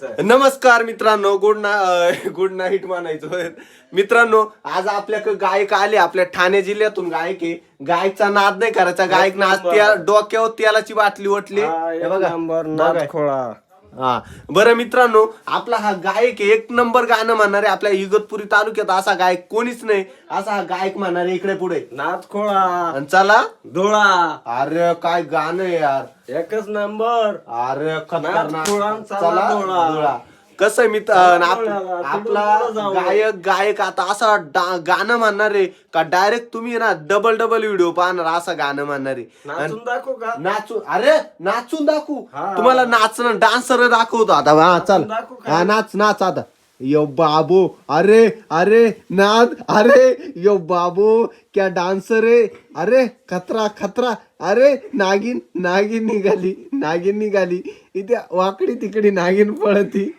नमस्कार मित्रांनो, good night म्हणायचो. मित्रांनो, आज आपल्याकडे गायक आले, आपल्या ठाणे जिल्ह्यातून गायक आहे. गायकचा नाद नाही करायचा. गायक नाद डोक्यावर तेलाची बाटली ओतली. हे बघा हा. बरं मित्रांनो, आपला हा गायक एक नंबर गाणं म्हणणारे. आपल्या इगतपुरी तालुक्यात असा गायक कोणीच नाही. असा हा गायक म्हणणारे इकडे पुढे नाथखोळा चला धुळा. अरे काय गाणं आहे यार, एकच नंबर. अरे खतरनाक. चला धुळा. कसं मित्र आपला गायक आता असा गाणं म्हणणार आहे का डायरेक्ट तुम्ही ना डबल व्हिडिओ पाहणार. असं गाणं म्हणणार आहे. नाचून दाखवू का? नाचून दाखवू. तुम्हाला नाचणं डान्सर दाखवतो आता. हा चल, हा नाच आता. यो बाबू, अरे नाद, अरे यो बाबू क्या डान्सर है. अरे खतरा. अरे नागिन निघाली इथे वाकडी तिकडी नागिन पळती.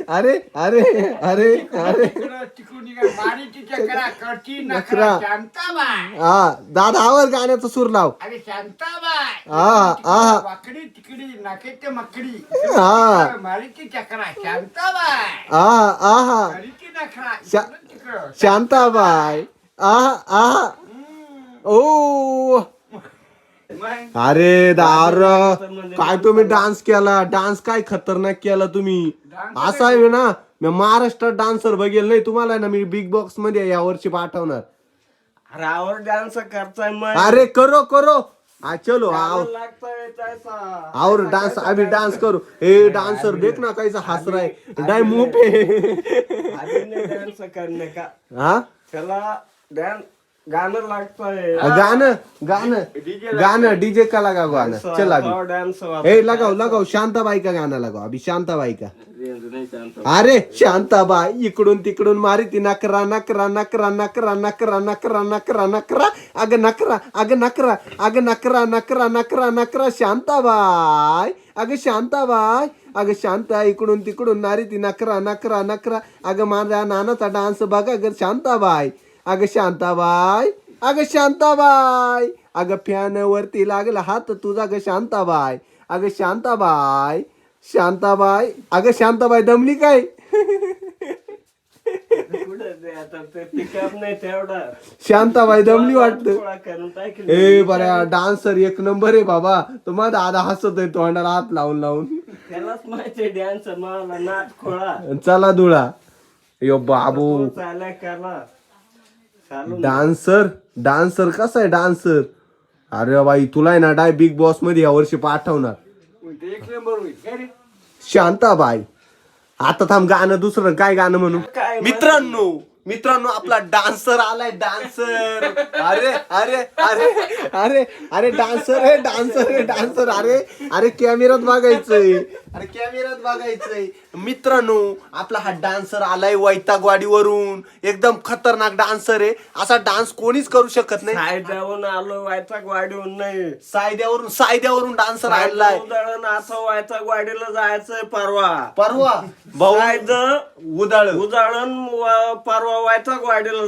अरे नखरा. हा दादा आवर गाण्याचा सूर लाव. शांताबाई. ओ अरे दार काय तुम्ही डान्स केला. डान्स काय खतरनाक केला तुम्ही. असा आहे ना, मी महाराष्ट्रात डान्सर बघेल नाही. तुम्हाला ना मी बिग बॉक्स मध्ये या वर्षी पाठवणार. रावर डान्स करताय मग. अरे करो हा चलो और डांस. अभी डांस करो. हे डांसर देख ना कैसा हंस रहा है. डाय मुंह पे डान्स करने का. हाँ चला डान्स गाणं लागतंय. गाना डीजे का लगा गाना. चल अभी डान्स ए लगाओ शांताबाई का गाना लगाओ. अभी शांताबाई का. अरे शांताबाई इकडून तिकडून मारी ती नकरा. अग नकरा शांताबाई. अग शांता इकडून तिकडून मारी ती नकरा. अग माझ्या नानाचा डान्स बघा ग शांताबाई. अग शांताबाई. अग फॅन वरती लागला हात तुझा ग शांताबाई. अग शांताबाई. अग शांताबाई दमली काय. शांताबाई दमली वाटत. ए बऱ्या डान्सर एक नंबर आहे बाबा. तुम्हाला दादा हसत आहे तोंडाला हात लावून. त्यालाच माहिती डान्स मला नाथखोळा. चला धुळा. यो बाबू डान्सर कसा आहे डान्सर. अरे बाई तुला आहे ना डाय बिग बॉस मध्ये या वर्षी पाठवणार. शांताबाई. आता थांब गाणं दुसरं काय गाणं म्हणू. मित्रांनो आपला डान्सर आलाय. डान्सर अरे डान्सर. अरे कॅमेऱ्यात बघायचंय. मित्रांनो आपला हा डान्सर आलाय वैतागवाडीवरून. एकदम खतरनाक डान्सर आहे. असा डान्स कोणीच करू शकत नाही. सायद्यावरून आलो वैतागवाडीहून नाही. सायद्यावरून डान्सर आणलाय. वैतागवाडीला जायचंय परवा भाऊ उदाळण परवा वैतागवाडीला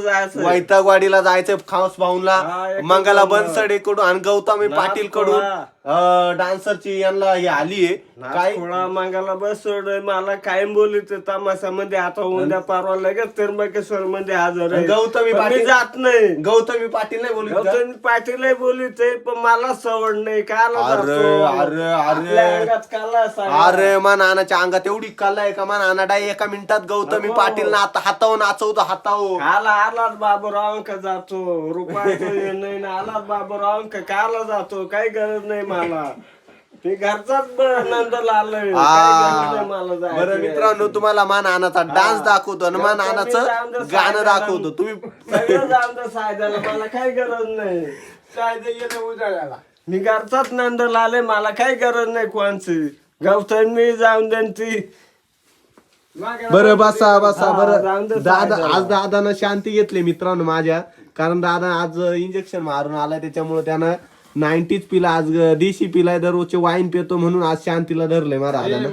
जायचंय. खाऊस भाऊला मंगला बनसडे कडून आणि गौतमी पाटील कडून डान्सरची यांना हे आलीये काय मंगला बनसोड. मला कायम बोलित तमाशामध्ये. आता उद्या परवा लगेच त्र्यंबकेश्वर मध्ये हजर आहे. गौतमी पाटील जात नाही. गौतमी पाटील नाही बोलत. गौतमी पाटील बोलित पण मला सवड नाही. अरे मा नानाच्या अंगात एवढी कला आहे का. मा नाना एका मिनिटात गौतमी पाटील ना आता हातावर नाचवतो. आलाच बाबूराव जातो. रुपये नाही आलाच बाबूराव काला जातो. काही गरज नाही मला. ते घरचाच नंद लालय. बरं मित्रांनो तुम्हाला मा नानाचा डान्स दाखवतो आणि मा नानाचं गाणं दाखवतो. तुम्ही सगळं जाऊन सायद्याला. मला काही गरज नाही. सायद्या गेलं उजाळ्याला. मी घरचाच नंद लाले. मला काही गरज नाही कोणची. गौतमी जाऊन देन ती. बरं बसा. बरं दादा आज दादानं शांती घेतली मित्रांनो माझ्या. कारण दादा आज इंजेक्शन मारून आलाय. त्याच्यामुळे त्यानं 90s पिला. आज देशी पिलाय. दररोजचे वाईन पितो म्हणून आज शांतीला धरलंय मला दादानं.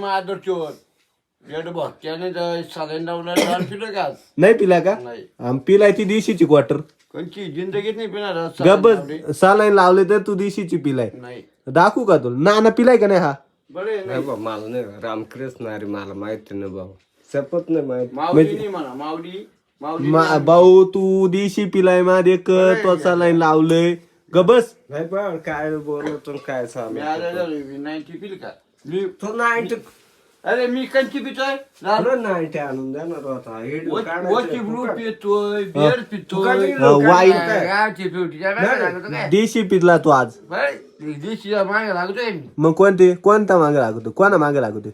नाही पिला का. पिलाय ती देशीची क्वार्टर. जिंदगीत नाही पिणार. गब्ब सालाईन लावले तर तू देशीची पिलाय. दाखवू का तुला. नाना पिलाय का नाही. हा बरे नाही बा मला नाही रामकृष्ण अरे मला माहिती नाही भाऊ शपथ नाही माहिती. माऊली नाही म्हणा माऊली माऊली भाऊ तू देशी पिलाय मध्ये त्वचा लाईन लावलंय ग बस. नाही बा काय बोलतो काय सांग मी आलेलो मी 90 पिल का मी तो नाही अरे मी कंची पितोय नाही आणून देणार होता व्हिडिओ वरची ब्लू पितोय बिअर पितोय वाईट गावची पिवटी लागतो काय देशी पिला तू आज. देशीला मागे लागतोय मी मग कोणता मागे लागतो कोणा मागे लागतो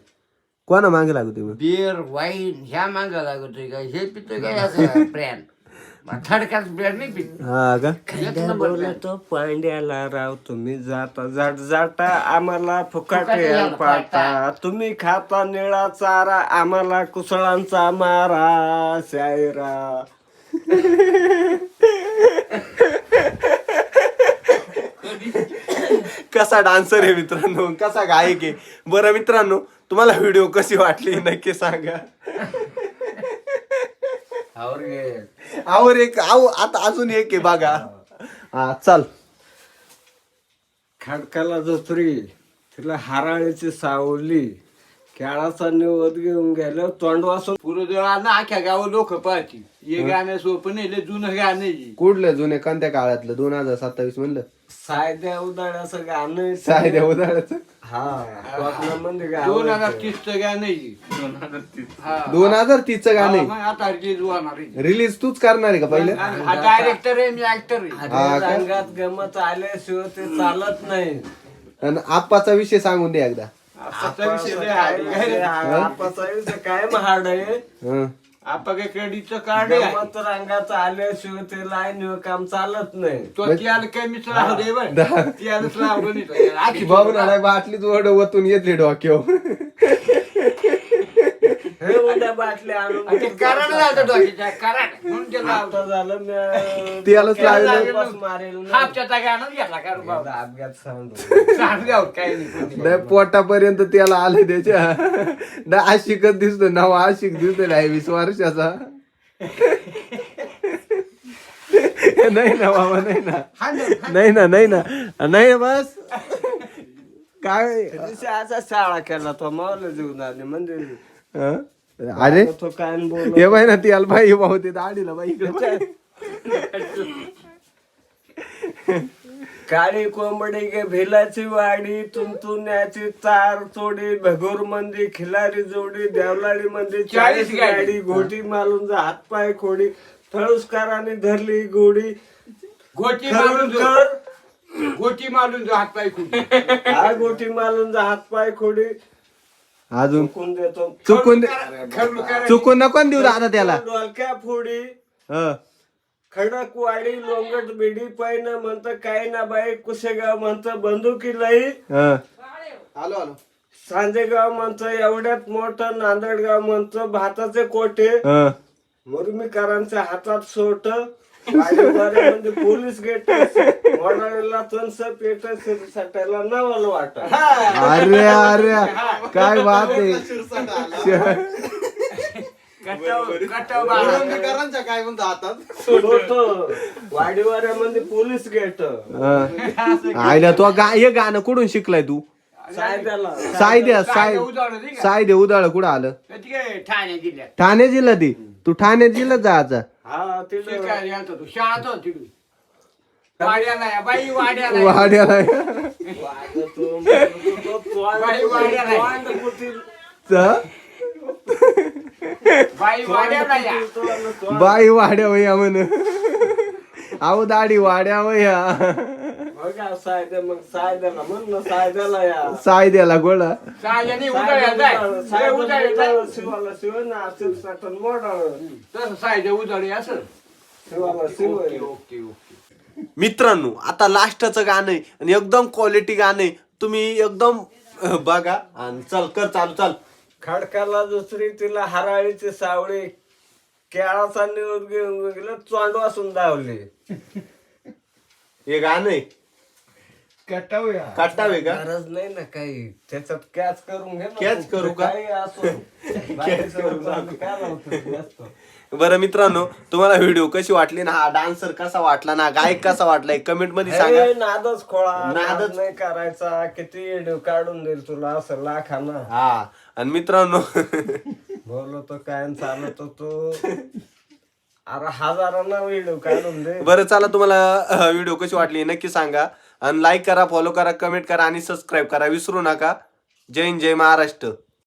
कोणा मागे लागतो मग बिअर वाईन ह्या मागे लागतोय काय हे पितोय काय असं ब्रँड थर्ड ब्रँड नाही पित हा का. एक नंबर बोलतो पांड्याला राव तुम्ही जाता जाटा आम्हाला फुकाट फुकाट याल याल पाटा तुम्ही खाता निळा चारा आम्हाला कुसळांचा मारा शायरा. कसा डान्सर आहे मित्रांनो कसा गायक आहे. बरं मित्रांनो तुम्हाला व्हिडिओ कशी वाटली नक्की सांगा. आता अजून एक आहे बघा. हा चल. खडकाला जत्री तिला हाराळीची सावली केळाचा निवद घेऊन गेलं तोंड वासून पुरं अख्ख्या गावात लोक पाहतील हे गाणं सोपं नाही लय जुनं गाणं आहे. कुठलं जुने कोणत्या काळातलं 2027 म्हणलं सायद्या उदाळ्याचं गाणं सायद्या उदाहरणाचं. हा कोकणामध्ये 2030 चं गाणं आहे. 2030 चं गाणं मग आता रिलीज होणार आहे. रिलीज तूच करणार आहे का पहिले. हा डायरेक्टर आहे मी ऍक्टर आहे. हरी रंगात गमत आल्याशिवाय ते चालत नाही. आणि आप्पाचा विषय सांगून दे एकदा. आपाचा विषय लय आहे. आपाचा विषय काय महाड आहे हं. आपा काय क्रेडिटचं कार्ड आहे गमत रंगात आल्याशिवाय ते लाईन काम चालत नाही. तो त्याला काय मित्र राहू दे बरं त्यालाच लावलं नाही आखी भाऊ ना बाटलीच ओढ वतून येतली डोक्यावर. हे उद्या बाटल्या आणून ते कारण झालं डोक्याच्या कारण म्हणून ते लावलं. आता झालं मी त्यालाच लावलं. बस मारेल नाही. हापच्याचा गाणं घेतला कारण बाबा एकदा अपघात सांगतो. सांगल्यावर काही नाही. नाही पोटापर्यंत त्याला आले त्याच्या आशिकच दिसतो नवा आशिक दिसतो 20 वर्षाचा. नाही ना बाबा नाही ना नाही ना नाही ना नाही बस काय. त्या दिवशी असा शाळा केला तो मावलं जीवनाने म्हणजे हं? अरे तो काय बोल हे बाई ना त्याला बाई भाऊ ते दाढीला बाई इकडे काळी कोंबडी गे भिलाची वाडी तुंतुण्याची तार चोडी भगोर मंदी खिलारी जोडी देवलाडी मंदी 40 गाडी घोटी मालून हातपाय खोडी थळुसकाराने धरली गोडी गोटी मारून जो गोटी मारून जो हात पाय खूप हा गोटी मालून हातपाय खोडी अजून चुकून देतो चुकून नको देऊ दादा त्याला. डोलक्या फोडी हं. खडक वाडी लोंगट बिडी पैन म्हणत काही ना बाई कुसेगाव म्हणत बंदुकी लई हं. आलो आलो. सांजेगाव म्हणत एवढ्यात मोठं नांदेडगाव म्हणत भाताचे कोठे हं. मुरमीकरांच्या हातात सोट म्हणजे पोलीस गेट वडाळीला तनस पेट सटायला नवल वाट. अरे अरे काय बात आहे. काय म्हणतो हातात वाडीवाऱ्यामध्ये पोलीस गेट हं. आयला तो हे गाणं कुठून शिकलाय तू. सायद्याला सायदे उदाळ कुठं आलं. ठाणे जिल्ह्यात ठाणे जिल्हा ती तू ठाणे जिल्ह्यात जायचा. हा तिथं शिकायला यायचा तू शाळात होता तिकडून वाड्याला या बाई वाड्याला वाड्याला बाई वाड्याला बाई वाड्याला या बाई वाड्या वया म्हण. अहो दाढी वाड्या वया बघा सायद्या मग सायद्याला म्हण ना सायद्याला या सायद्याला गोळा. सायजाने उदळ्यात जाय उदळ्यात जाय शिवाला शिव ना असेल साठण मोडाळ तसं सायजा उदळी असं शिवाला शिव ओके ओके ओके. मित्रांनो आता लास्टचं गाणं आहे आणि एकदम क्वालिटी गाणं आहे. तुम्ही एकदम बघा आणि चल कर चालू चाल. खडकाला दुसरी तिला हराळीची सावळी केळाचा निरोध घेऊन गेलं चोंड वासून धावली. हे गाणं आहे कटावूया. काटावे का? गरज नाही ना काही त्याच्यात कॅच करून घे ना. कॅच करू का? काही असो. बाकीचं काय लावतो जास्त. बरं मित्रांनो, तुम्हाला व्हिडिओ कशी वाटली ना, हा डान्सर कसा वाटला ना, गायक कसा वाटलाय कमेंट मध्ये सांगा. हे नादच खोळा, नादच नादच नाही करायचा. किती व्हिडिओ काढून देईल तुला असं लाखाना. हा आणि मित्रांनो बोलतो काय आणि चालतो तो. अरे हजारांना व्हिडिओ काढून दे. बरं चला, तुम्हाला व्हिडिओ कशी वाटली नक्की सांगा आणि लाईक करा, फॉलो करा, कमेंट करा आणि सबस्क्राईब करा विसरू नका. जय हिंद, जय महाराष्ट्र.